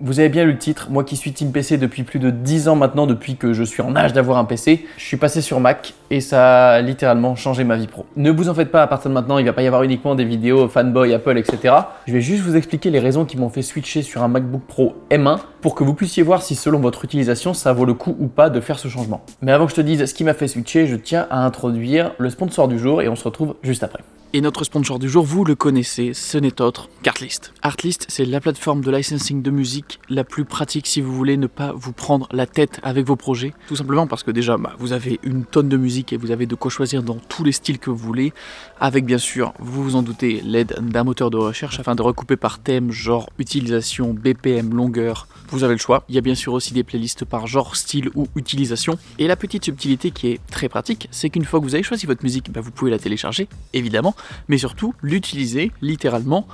Vous avez bien lu le titre, moi qui suis Team PC depuis plus de 10 ans maintenant, depuis que je suis en âge d'avoir un PC, je suis passé sur Mac et ça a littéralement changé ma vie pro. Ne vous en faites pas, à partir de maintenant, il ne va pas y avoir uniquement des vidéos fanboy, Apple, etc. Je vais juste vous expliquer les raisons qui m'ont fait switcher sur un MacBook Pro M1 pour que vous puissiez voir si selon votre utilisation, ça vaut le coup ou pas de faire ce changement. Mais avant que je te dise ce qui m'a fait switcher, je tiens à introduire le sponsor du jour et on se retrouve juste après. Et notre sponsor du jour, vous le connaissez, ce n'est autre qu'Artlist. Artlist, c'est la plateforme de licensing de musique la plus pratique si vous voulez ne pas vous prendre la tête avec vos projets. Tout simplement parce que déjà, vous avez une tonne de musique et vous avez de quoi choisir dans tous les styles que vous voulez. Avec bien sûr, vous vous en doutez, l'aide d'un moteur de recherche afin de recouper par thème, genre, utilisation, BPM, longueur. Vous avez le choix. Il y a bien sûr aussi des playlists par genre, style ou utilisation. Et la petite subtilité qui est très pratique, c'est qu'une fois que vous avez choisi votre musique, vous pouvez la télécharger, évidemment, mais surtout l'utiliser littéralement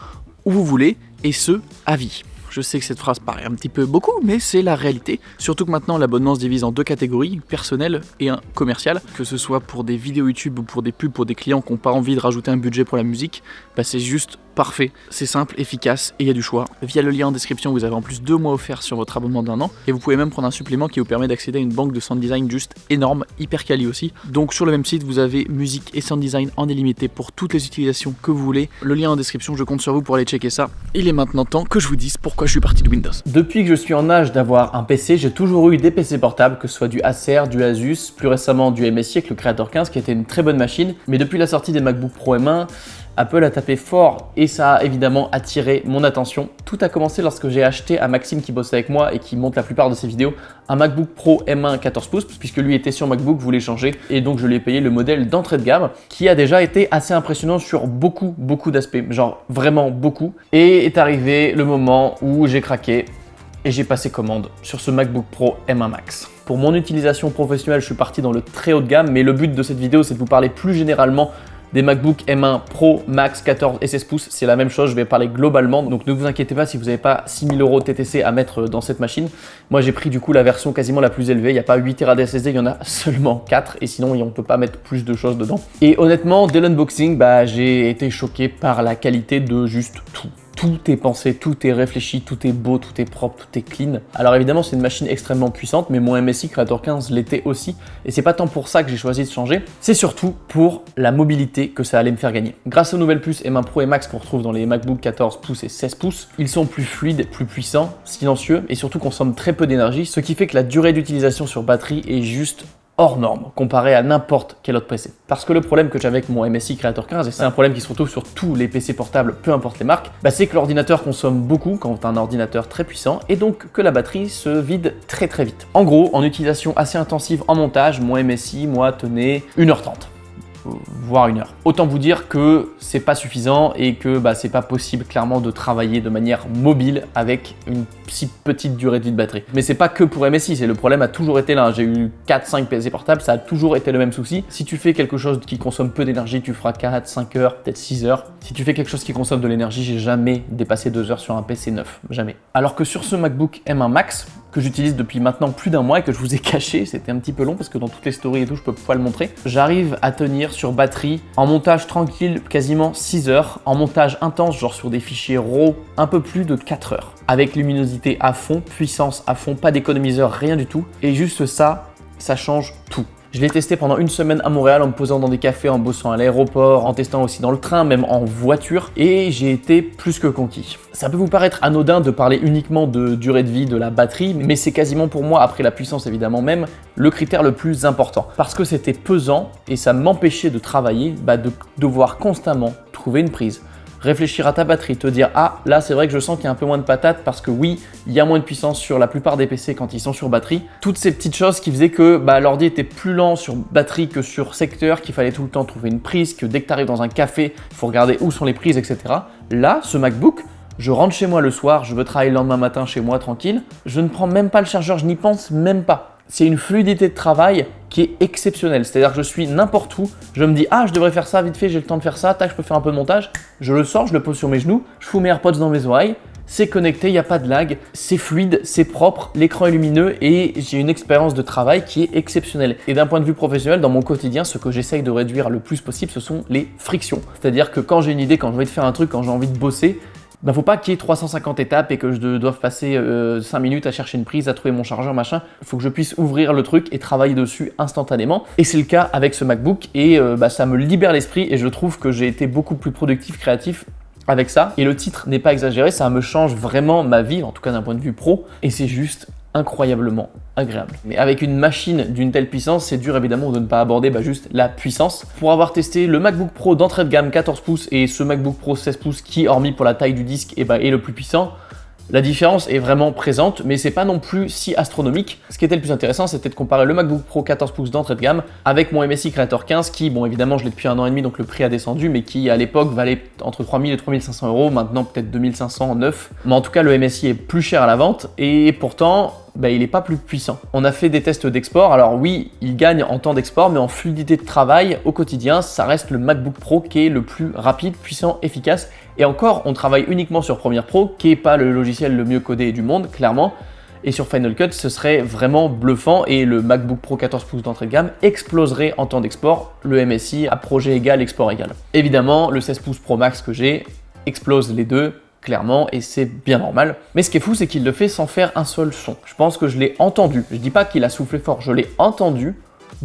où vous voulez, et ce, à vie. Je sais que cette phrase paraît un petit peu beaucoup, mais c'est la réalité. Surtout que maintenant, l'abonnement se divise en deux catégories, personnel et un commercial. Que ce soit pour des vidéos YouTube ou pour des pubs pour des clients qui n'ont pas envie de rajouter un budget pour la musique, c'est juste parfait. C'est simple, efficace et il y a du choix. Via le lien en description, vous avez en plus 2 mois offerts sur votre abonnement d'1 an. Et vous pouvez même prendre un supplément qui vous permet d'accéder à une banque de sound design juste énorme, hyper quali aussi. Donc sur le même site, vous avez musique et sound design en illimité pour toutes les utilisations que vous voulez. Le lien en description, je compte sur vous pour aller checker ça. Il est maintenant temps que je vous dise pourquoi je suis parti de Windows. Depuis que je suis en âge d'avoir un PC, j'ai toujours eu des PC portables, que ce soit du Acer, du Asus, plus récemment du MSI avec le Creator 15 qui était une très bonne machine. Mais depuis la sortie des MacBook Pro M1, Apple a tapé fort et ça a évidemment attiré mon attention. Tout a commencé lorsque j'ai acheté à Maxime qui bossait avec moi et qui monte la plupart de ses vidéos un MacBook Pro M1 14 pouces puisque lui était sur MacBook, voulait changer et donc je lui ai payé le modèle d'entrée de gamme qui a déjà été assez impressionnant sur beaucoup d'aspects, genre vraiment beaucoup. Et est arrivé le moment où j'ai craqué et j'ai passé commande sur ce MacBook Pro M1 Max. Pour mon utilisation professionnelle, je suis parti dans le très haut de gamme, mais le but de cette vidéo c'est de vous parler plus généralement des MacBook M1 Pro, Max, 14 et 16 pouces, c'est la même chose, je vais parler globalement. Donc ne vous inquiétez pas si vous n'avez pas 6000 € TTC à mettre dans cette machine. Moi j'ai pris du coup la version quasiment la plus élevée, il n'y a pas 8 Tera SSD, il y en a seulement 4 et sinon on ne peut pas mettre plus de choses dedans. Et honnêtement, dès l'unboxing, j'ai été choqué par la qualité de juste tout. Tout est pensé, tout est réfléchi, tout est beau, tout est propre, tout est clean. Alors évidemment, c'est une machine extrêmement puissante, mais mon MSI Creator 15 l'était aussi. Et c'est pas tant pour ça que j'ai choisi de changer, c'est surtout pour la mobilité que ça allait me faire gagner. Grâce aux nouvelles puces M1 Pro et Max qu'on retrouve dans les MacBook 14 pouces et 16 pouces, ils sont plus fluides, plus puissants, silencieux et surtout consomment très peu d'énergie, ce qui fait que la durée d'utilisation sur batterie est juste hors norme comparé à n'importe quel autre PC. Parce que le problème que j'avais avec mon MSI Creator 15, et c'est un problème qui se retrouve sur tous les PC portables, peu importe les marques, c'est que l'ordinateur consomme beaucoup quand on a un ordinateur très puissant et donc que la batterie se vide très vite. En gros, en utilisation assez intensive en montage, mon MSI, moi, tenait 1h30. Voire 1 heure. Autant vous dire que c'est pas suffisant et que c'est pas possible clairement de travailler de manière mobile avec une si petite durée de vie de batterie. Mais c'est pas que pour MSI, c'est le problème a toujours été là. J'ai eu 4-5 PC portables, ça a toujours été le même souci. Si tu fais quelque chose qui consomme peu d'énergie, tu feras 4, 5 heures, peut-être 6 heures. Si tu fais quelque chose qui consomme de l'énergie, j'ai jamais dépassé 2 heures sur un PC neuf, jamais. Alors que sur ce MacBook M1 Max, que j'utilise depuis maintenant plus d'1 mois et que je vous ai caché, c'était un petit peu long parce que dans toutes les stories et tout, je peux pas le montrer. J'arrive à tenir sur batterie en montage tranquille quasiment 6 heures, en montage intense genre sur des fichiers RAW un peu plus de 4 heures. Avec luminosité à fond, puissance à fond, pas d'économiseur, rien du tout. Et juste ça change tout. Je l'ai testé pendant 1 semaine à Montréal en me posant dans des cafés, en bossant à l'aéroport, en testant aussi dans le train, même en voiture et j'ai été plus que conquis. Ça peut vous paraître anodin de parler uniquement de durée de vie de la batterie, mais c'est quasiment pour moi, après la puissance évidemment même, le critère le plus important. Parce que c'était pesant et ça m'empêchait de travailler, de devoir constamment trouver une prise. Réfléchir à ta batterie, te dire « Ah, là, c'est vrai que je sens qu'il y a un peu moins de patates parce que oui, il y a moins de puissance sur la plupart des PC quand ils sont sur batterie. » Toutes ces petites choses qui faisaient que l'ordi était plus lent sur batterie que sur secteur, qu'il fallait tout le temps trouver une prise, que dès que tu arrives dans un café, il faut regarder où sont les prises, etc. Là, ce MacBook, je rentre chez moi le soir, je veux travailler le lendemain matin chez moi tranquille, je ne prends même pas le chargeur, je n'y pense même pas. C'est une fluidité de travail qui est exceptionnelle. C'est-à-dire que je suis n'importe où, je me dis « Ah, je devrais faire ça vite fait, j'ai le temps de faire ça, tac, je peux faire un peu de montage. » Je le sors, je le pose sur mes genoux, je fous mes AirPods dans mes oreilles, c'est connecté, il n'y a pas de lag, c'est fluide, c'est propre, l'écran est lumineux et j'ai une expérience de travail qui est exceptionnelle. Et d'un point de vue professionnel, dans mon quotidien, ce que j'essaye de réduire le plus possible, ce sont les frictions. C'est-à-dire que quand j'ai une idée, quand j'ai envie de faire un truc, quand j'ai envie de bosser, Ben, faut pas qu'il y ait 350 étapes et que je doive passer 5 minutes à chercher une prise, à trouver mon chargeur, machin. Il faut que je puisse ouvrir le truc et travailler dessus instantanément. Et c'est le cas avec ce MacBook et ça me libère l'esprit et je trouve que j'ai été beaucoup plus productif, créatif avec ça. Et le titre n'est pas exagéré, ça me change vraiment ma vie, en tout cas d'un point de vue pro. Et c'est juste incroyablement agréable. Mais avec une machine d'une telle puissance, c'est dur évidemment de ne pas aborder juste la puissance. Pour avoir testé le MacBook Pro d'entrée de gamme 14 pouces et ce MacBook Pro 16 pouces qui, hormis pour la taille du disque, est le plus puissant, la différence est vraiment présente, mais c'est pas non plus si astronomique. Ce qui était le plus intéressant, c'était de comparer le MacBook Pro 14 pouces d'entrée de gamme avec mon MSI Creator 15 qui, bon évidemment je l'ai depuis 1 an et demi donc le prix a descendu, mais qui à l'époque valait entre 3000 et 3500 euros, maintenant peut-être 2500, 9. Mais en tout cas le MSI est plus cher à la vente et pourtant il n'est pas plus puissant. On a fait des tests d'export, alors oui, il gagne en temps d'export, mais en fluidité de travail au quotidien, ça reste le MacBook Pro qui est le plus rapide, puissant, efficace. Et encore, on travaille uniquement sur Premiere Pro, qui n'est pas le logiciel le mieux codé du monde, clairement. Et sur Final Cut, ce serait vraiment bluffant et le MacBook Pro 14 pouces d'entrée de gamme exploserait en temps d'export, le MSI à projet égal, export égal. Évidemment, le 16 pouces Pro Max que j'ai explose les deux, clairement, et c'est bien normal. Mais ce qui est fou, c'est qu'il le fait sans faire un seul son. Je pense que je l'ai entendu. Je dis pas qu'il a soufflé fort, je l'ai entendu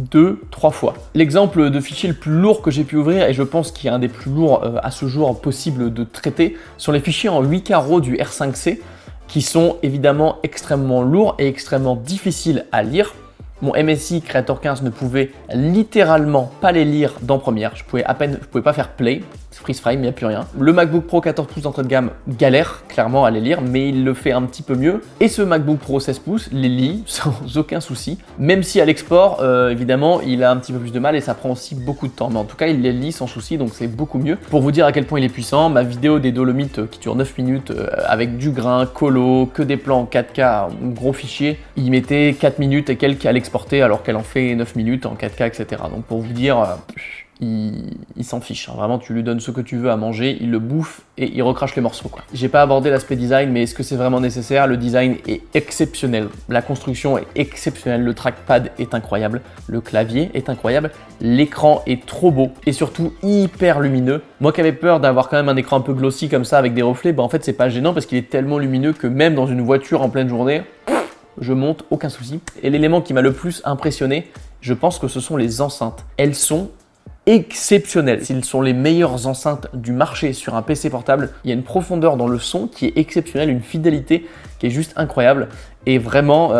2-3 fois. L'exemple de fichier le plus lourd que j'ai pu ouvrir, et je pense qu'il est un des plus lourds à ce jour possible de traiter, sont les fichiers en 8 carreaux du R5C, qui sont évidemment extrêmement lourds et extrêmement difficiles à lire. Mon MSI Creator 15 ne pouvait littéralement pas les lire dans Premiere. Je pouvais pas faire play, freeze frame, il n'y a plus rien. Le MacBook Pro 14 pouces d'entrée de gamme galère clairement à les lire, mais il le fait un petit peu mieux. Et ce MacBook Pro 16 pouces les lit sans aucun souci, même si à l'export, évidemment, il a un petit peu plus de mal et ça prend aussi beaucoup de temps. Mais en tout cas, il les lit sans souci, donc c'est beaucoup mieux. Pour vous dire à quel point il est puissant, ma vidéo des Dolomites qui dure 9 minutes avec du grain, colo, que des plans en 4K, un gros fichier, il mettait 4 minutes et quelques à l'exporter alors qu'elle en fait 9 minutes en 4K, etc. Donc pour vous dire, il s'en fiche. Vraiment, tu lui donnes ce que tu veux à manger, il le bouffe et il recrache les morceaux, quoi. J'ai pas abordé l'aspect design, mais est-ce que c'est vraiment nécessaire? Le design est exceptionnel. La construction est exceptionnelle. Le trackpad est incroyable. Le clavier est incroyable. L'écran est trop beau et surtout hyper lumineux. Moi qui avais peur d'avoir quand même un écran un peu glossy comme ça avec des reflets, en fait, c'est pas gênant parce qu'il est tellement lumineux que même dans une voiture en pleine journée, je monte, aucun souci. Et l'élément qui m'a le plus impressionné, je pense que ce sont les enceintes. Elles sont exceptionnelles. S'ils sont les meilleures enceintes du marché sur un PC portable, il y a une profondeur dans le son qui est exceptionnelle, une fidélité qui est juste incroyable et vraiment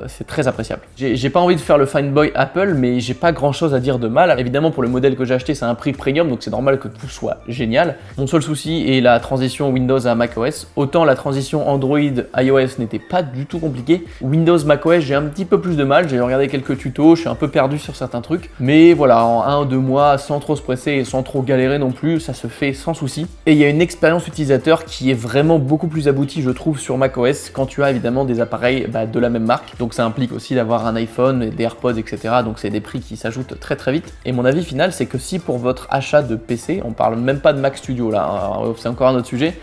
c'est très appréciable. J'ai pas envie de faire le fanboy Apple, mais j'ai pas grand chose à dire de mal. Évidemment, pour le modèle que j'ai acheté, c'est un prix premium, donc c'est normal que tout soit génial. Mon seul souci est la transition Windows à macOS. Autant la transition Android iOS n'était pas du tout compliquée, Windows macOS j'ai un petit peu plus de mal. J'ai regardé quelques tutos, je suis un peu perdu sur certains trucs, mais voilà, en 1 ou 2 mois, sans trop se presser et sans trop galérer non plus, ça se fait sans souci. Et il y a une expérience utilisateur qui est vraiment beaucoup plus aboutie, je trouve, sur macOS quand tu as évidemment des appareils de la même marque. Donc ça implique aussi d'avoir un iPhone, des AirPods, etc. Donc c'est des prix qui s'ajoutent très très vite. Et mon avis final, c'est que si pour votre achat de PC, on parle même pas de Mac Studio là, hein, c'est encore un autre sujet,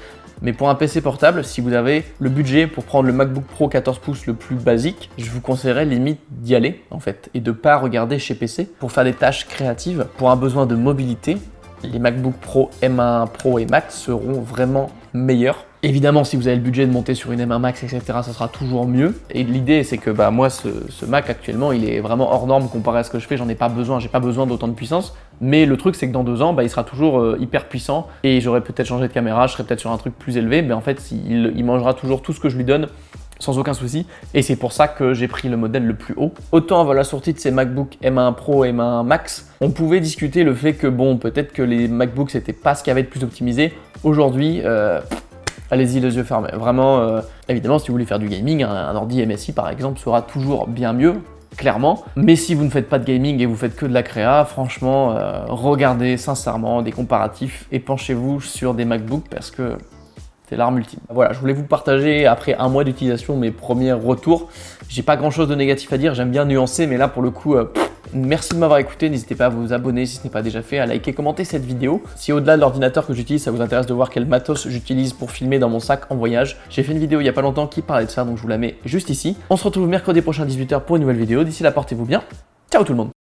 mais pour un PC portable, si vous avez le budget pour prendre le MacBook Pro 14 pouces le plus basique, je vous conseillerais limite d'y aller en fait et de pas regarder chez PC pour faire des tâches créatives. Pour un besoin de mobilité, les MacBook Pro M1 Pro et Max seront vraiment meilleurs. Évidemment, si vous avez le budget de monter sur une M1 Max, etc., ça sera toujours mieux. Et l'idée, c'est que moi, ce Mac actuellement, il est vraiment hors norme comparé à ce que je fais. J'en ai pas besoin, j'ai pas besoin d'autant de puissance. Mais le truc, c'est que dans 2 ans, il sera toujours hyper puissant. Et j'aurais peut-être changé de caméra, je serais peut-être sur un truc plus élevé. Mais en fait, il mangera toujours tout ce que je lui donne sans aucun souci. Et c'est pour ça que j'ai pris le modèle le plus haut. Autant avant la sortie de ces MacBook M1 Pro et M1 Max, on pouvait discuter le fait que peut-être que les MacBooks, c'était pas ce qu'il y avait de plus optimisé. Aujourd'hui, allez-y les yeux fermés. Vraiment, évidemment, si vous voulez faire du gaming, un ordi MSI par exemple sera toujours bien mieux, clairement. Mais si vous ne faites pas de gaming et vous faites que de la créa, franchement, regardez sincèrement des comparatifs et penchez-vous sur des MacBooks parce que c'est l'arme ultime. Voilà, je voulais vous partager après 1 mois d'utilisation mes premiers retours. J'ai pas grand chose de négatif à dire, j'aime bien nuancer, mais là pour le coup, merci de m'avoir écouté. N'hésitez pas à vous abonner si ce n'est pas déjà fait, à liker, commenter cette vidéo. Si au-delà de l'ordinateur que j'utilise, ça vous intéresse de voir quel matos j'utilise pour filmer dans mon sac en voyage, j'ai fait une vidéo il y a pas longtemps qui parlait de ça, donc je vous la mets juste ici. On se retrouve mercredi prochain à 18 h pour une nouvelle vidéo. D'ici là, portez-vous bien. Ciao tout le monde.